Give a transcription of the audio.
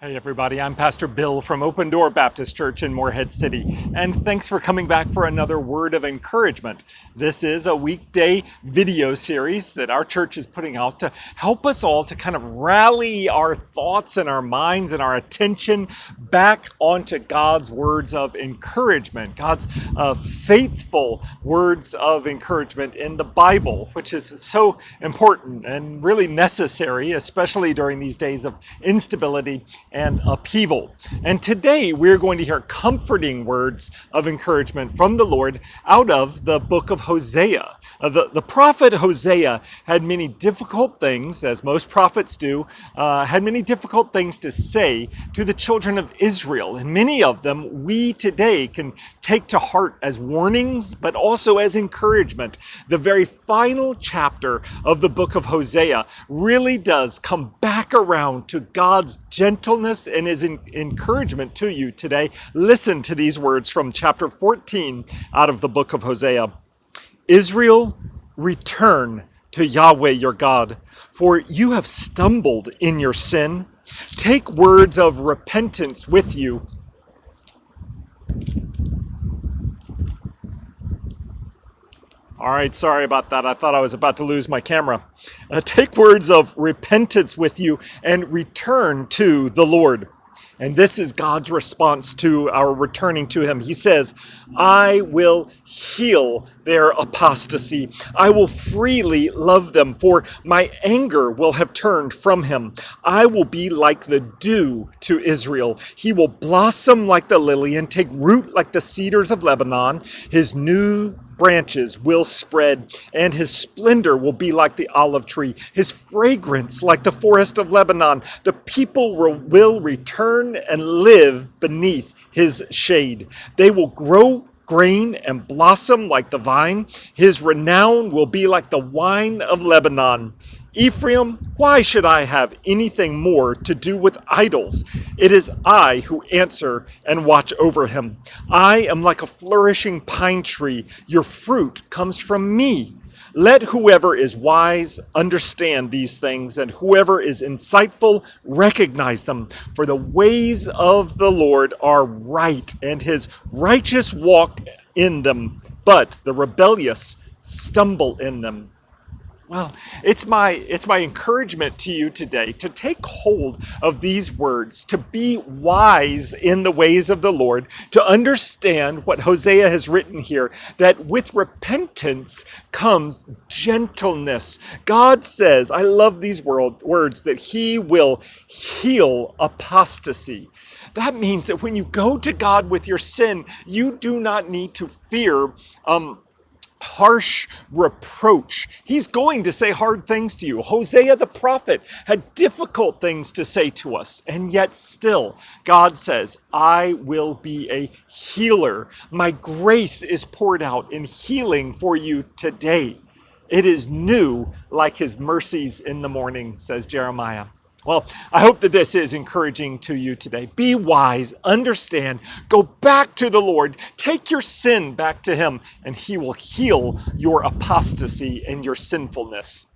Hey everybody, I'm Pastor Bill from Open Door Baptist Church in Morehead City, and thanks for coming back for another word of encouragement. This is a weekday video series that our church is putting out to help us all to kind of rally our thoughts and our minds and our attention back onto God's words of encouragement, God's faithful words of encouragement in the Bible, which is so important and really necessary, especially during these days of instability and upheaval. And today we're going to hear comforting words of encouragement from the Lord out of the book of Hosea. The prophet Hosea had many difficult things, as most prophets do, had many difficult things to say to the children of Israel. And many of them we today can take to heart as warnings, but also as encouragement. The very final chapter of the book of Hosea really does come back around to God's gentleness and his encouragement to you today. Listen to these words from chapter 14 out of the book of Hosea. Israel, return to Yahweh your God, for you have stumbled in your sin. Take words of repentance with you. All right, sorry about that. I thought I was about to lose my camera. Take words of repentance with you and return to the Lord. And this is God's response to our returning to him. He says, I will heal their apostasy. I will freely love them, for my anger will have turned from him. I will be like the dew to Israel. He will blossom like the lily and take root like the cedars of Lebanon. His new branches will spread, and his splendor will be like the olive tree, his fragrance like the forest of Lebanon. The people will return and live beneath his shade. They will grow grain and blossom like the vine. His renown will be like the wine of Lebanon. Ephraim, why should I have anything more to do with idols? It is I who answer and watch over him. I am like a flourishing pine tree. Your fruit comes from me. Let whoever is wise understand these things, and whoever is insightful recognize them. For the ways of the Lord are right, and his righteous walk in them, but the rebellious stumble in them. Well, it's my encouragement to you today to take hold of these words, to be wise in the ways of the Lord, to understand what Hosea has written here, that with repentance comes gentleness. God says, I love these words, that he will heal apostasy. That means that when you go to God with your sin, you do not need to fear harsh reproach. He's going to say hard things to you. Hosea the prophet had difficult things to say to us, and yet still God says, I will be a healer. My grace is poured out in healing for you today. It is new like his mercies in the morning, says Jeremiah. Well, I hope that this is encouraging to you today. Be wise, understand, go back to the Lord, take your sin back to him, and he will heal your apostasy and your sinfulness.